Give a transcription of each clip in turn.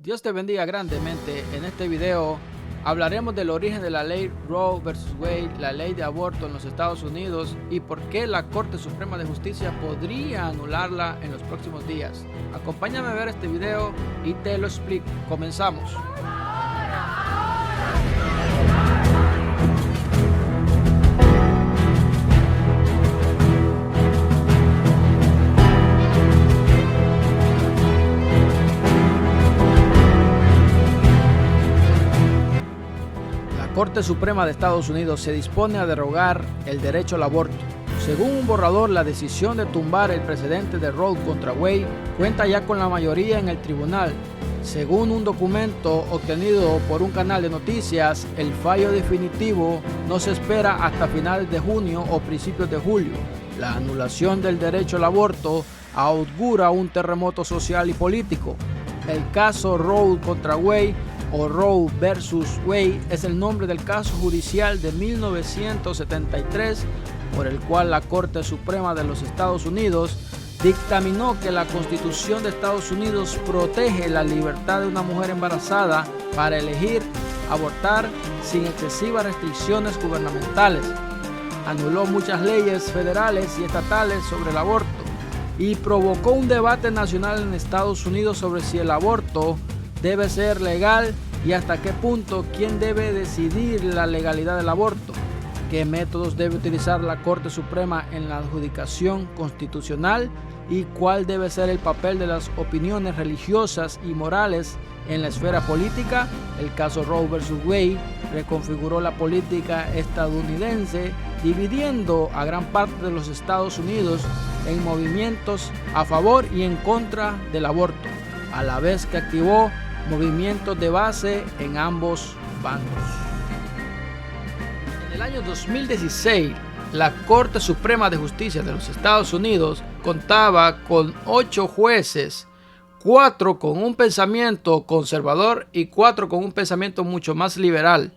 Dios te bendiga grandemente. En este video hablaremos del origen de la ley Roe vs. Wade, la ley de aborto en los Estados Unidos y por qué la Corte Suprema de Justicia podría anularla en los próximos días. Acompáñame a ver este video y te lo explico. Comenzamos. La Corte Suprema de Estados Unidos se dispone a derogar el derecho al aborto. Según un borrador, la decisión de tumbar el precedente de Roe contra Wade cuenta ya con la mayoría en el tribunal. Según un documento obtenido por un canal de noticias, el fallo definitivo no se espera hasta finales de junio o principios de julio. La anulación del derecho al aborto augura un terremoto social y político. El caso Roe contra Wade o Roe vs. Wade es el nombre del caso judicial de 1973 por el cual la Corte Suprema de los Estados Unidos dictaminó que la Constitución de Estados Unidos protege la libertad de una mujer embarazada para elegir abortar sin excesivas restricciones gubernamentales. Anuló muchas leyes federales y estatales sobre el aborto y provocó un debate nacional en Estados Unidos sobre si el aborto debe ser legal y hasta qué punto quién debe decidir la legalidad del aborto, qué métodos debe utilizar la Corte Suprema en la adjudicación constitucional y cuál debe ser el papel de las opiniones religiosas y morales en la esfera política. El caso Roe vs. Wade reconfiguró la política estadounidense, dividiendo a gran parte de los Estados Unidos en movimientos a favor y en contra del aborto, a la vez que activó movimientos de base en ambos bandos. En el año 2016, la Corte Suprema de Justicia de los Estados Unidos contaba con 8 jueces, 4 con un pensamiento conservador y 4 con un pensamiento mucho más liberal.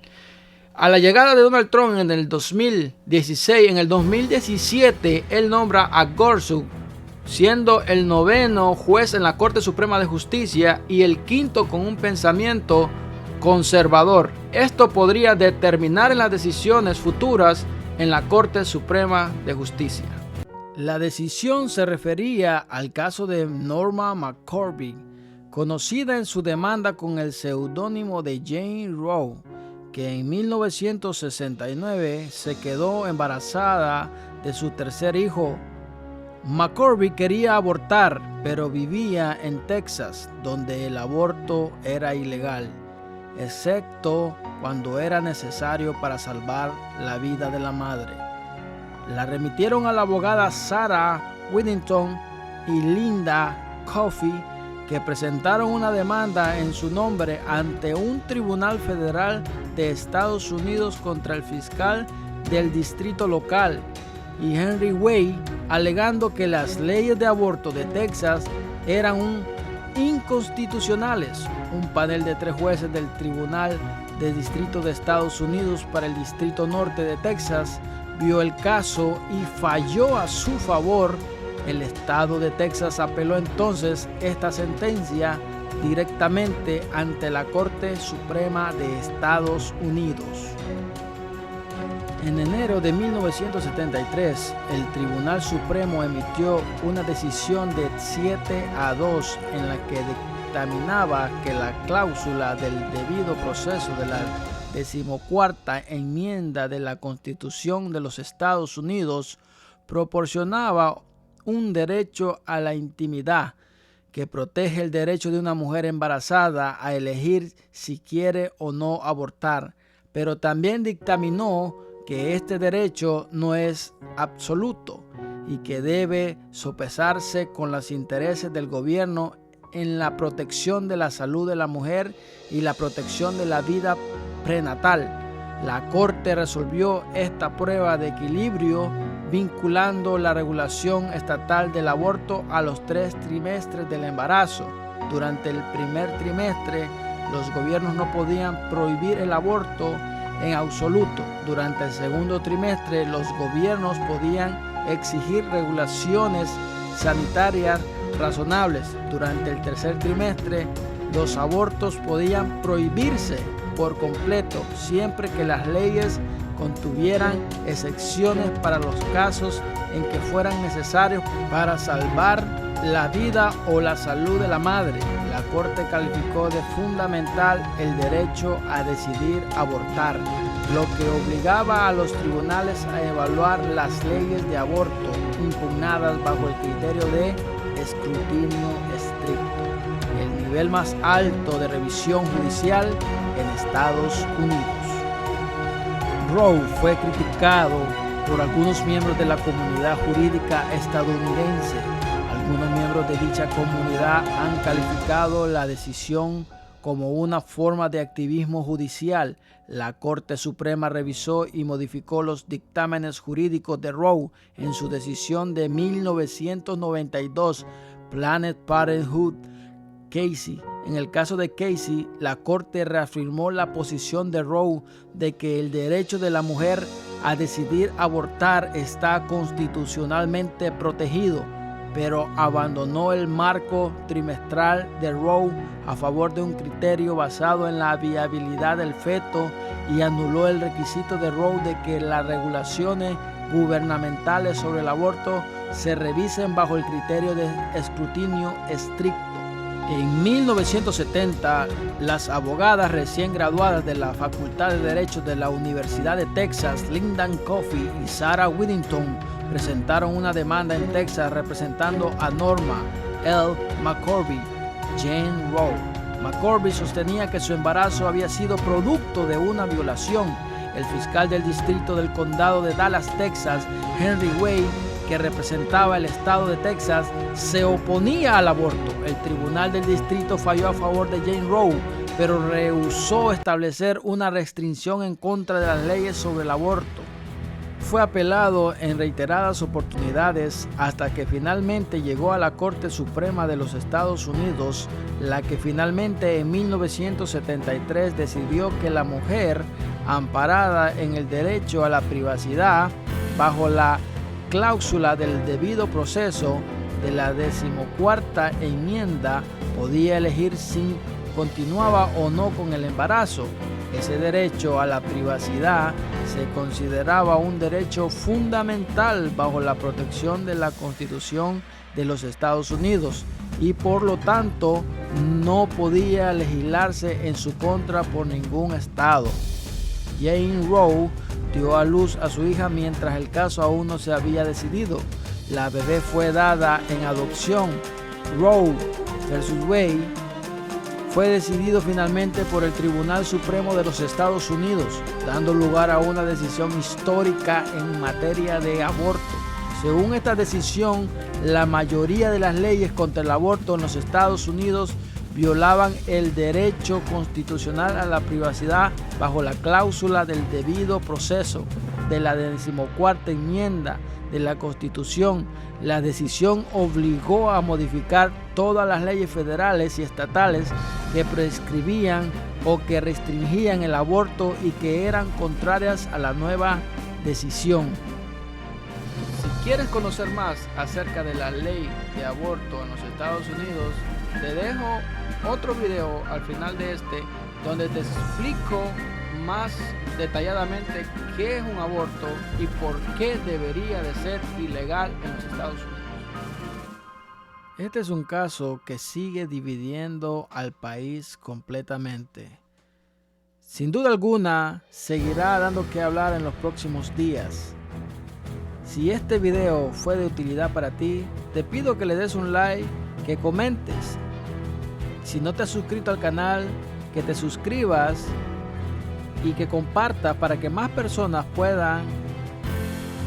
A la llegada de Donald Trump en el 2016, en el 2017, él nombra a Gorsuch siendo el 9º juez en la Corte Suprema de Justicia y el 5º con un pensamiento conservador. Esto podría determinar en las decisiones futuras en la Corte Suprema de Justicia. La decisión se refería al caso de Norma McCorvey, conocida en su demanda con el seudónimo de Jane Roe, que en 1969 se quedó embarazada de su tercer hijo. McCorvey quería abortar, pero vivía en Texas, donde el aborto era ilegal, excepto cuando era necesario para salvar la vida de la madre. La remitieron a la abogada Sarah Whittington y Linda Coffey, que presentaron una demanda en su nombre ante un tribunal federal de Estados Unidos contra el fiscal del distrito local y Henry Wade, alegando que las leyes de aborto de Texas eran inconstitucionales. Un panel de 3 jueces del Tribunal de Distrito de Estados Unidos para el Distrito Norte de Texas vio el caso y falló a su favor. El estado de Texas apeló entonces esta sentencia directamente ante la Corte Suprema de Estados Unidos. En enero de 1973, el Tribunal Supremo emitió una decisión de 7-2 en la que dictaminaba que la cláusula del debido proceso de la 14ª enmienda de la Constitución de los Estados Unidos proporcionaba un derecho a la intimidad que protege el derecho de una mujer embarazada a elegir si quiere o no abortar, pero también dictaminó que este derecho no es absoluto y que debe sopesarse con los intereses del gobierno en la protección de la salud de la mujer y la protección de la vida prenatal. La Corte resolvió esta prueba de equilibrio vinculando la regulación estatal del aborto a los 3 trimestres del embarazo. Durante el primer trimestre, los gobiernos no podían prohibir el aborto en absoluto. Durante el segundo trimestre, los gobiernos podían exigir regulaciones sanitarias razonables. Durante el tercer trimestre, los abortos podían prohibirse por completo siempre que las leyes contuvieran excepciones para los casos en que fueran necesarios para salvar la vida o la salud de la madre. La Corte calificó de fundamental el derecho a decidir abortar, lo que obligaba a los tribunales a evaluar las leyes de aborto impugnadas bajo el criterio de escrutinio estricto, el nivel más alto de revisión judicial en Estados Unidos. Roe fue criticado por algunos miembros de la comunidad jurídica estadounidense. Algunos miembros de dicha comunidad han calificado la decisión como una forma de activismo judicial. La Corte Suprema revisó y modificó los dictámenes jurídicos de Roe en su decisión de 1992, Planned Parenthood Casey. En el caso de Casey, la Corte reafirmó la posición de Roe de que el derecho de la mujer a decidir abortar está constitucionalmente protegido, pero abandonó el marco trimestral de Roe a favor de un criterio basado en la viabilidad del feto y anuló el requisito de Roe de que las regulaciones gubernamentales sobre el aborto se revisen bajo el criterio de escrutinio estricto. En 1970, las abogadas recién graduadas de la Facultad de Derecho de la Universidad de Texas, Linda Coffey y Sarah Whittington, presentaron una demanda en Texas representando a Norma L. McCorvey, Jane Roe. McCorvey sostenía que su embarazo había sido producto de una violación. El fiscal del distrito del condado de Dallas, Texas, Henry Way, que representaba el estado de Texas, se oponía al aborto. El tribunal del distrito falló a favor de Jane Roe, pero rehusó establecer una restricción en contra de las leyes sobre el aborto. Fue apelado en reiteradas oportunidades hasta que finalmente llegó a la Corte Suprema de los Estados Unidos, la que finalmente en 1973 decidió que la mujer, amparada en el derecho a la privacidad bajo la cláusula del debido proceso de la 14ª enmienda, podía elegir si continuaba o no con el embarazo. Ese derecho a la privacidad se consideraba un derecho fundamental bajo la protección de la Constitución de los Estados Unidos y por lo tanto no podía legislarse en su contra por ningún estado. Jane Roe dio a luz a su hija mientras el caso aún no se había decidido. La bebé fue dada en adopción. Roe versus Wade fue decidido finalmente por el Tribunal Supremo de los Estados Unidos, dando lugar a una decisión histórica en materia de aborto. Según esta decisión, la mayoría de las leyes contra el aborto en los Estados Unidos violaban el derecho constitucional a la privacidad bajo la cláusula del debido proceso de la 14ª enmienda de la Constitución. La decisión obligó a modificar todas las leyes federales y estatales que prescribían o que restringían el aborto y que eran contrarias a la nueva decisión. Si quieres conocer más acerca de la ley de aborto en los Estados Unidos, te dejo otro video al final de este donde te explico más detalladamente qué es un aborto y por qué debería de ser ilegal en los Estados Unidos. Este es un caso que sigue dividiendo al país completamente. Sin duda alguna, seguirá dando que hablar en los próximos días. Si este video fue de utilidad para ti, te pido que le des un like, que comentes. Si no te has suscrito al canal, que te suscribas y que compartas para que más personas puedan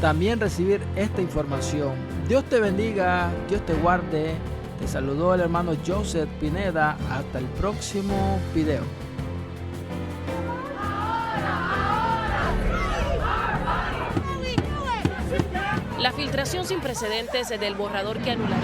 también recibir esta información. Dios te bendiga, Dios te guarde. Te saludó el hermano Joseph Pineda. Hasta el próximo video. La filtración sin precedentes del borrador que anularía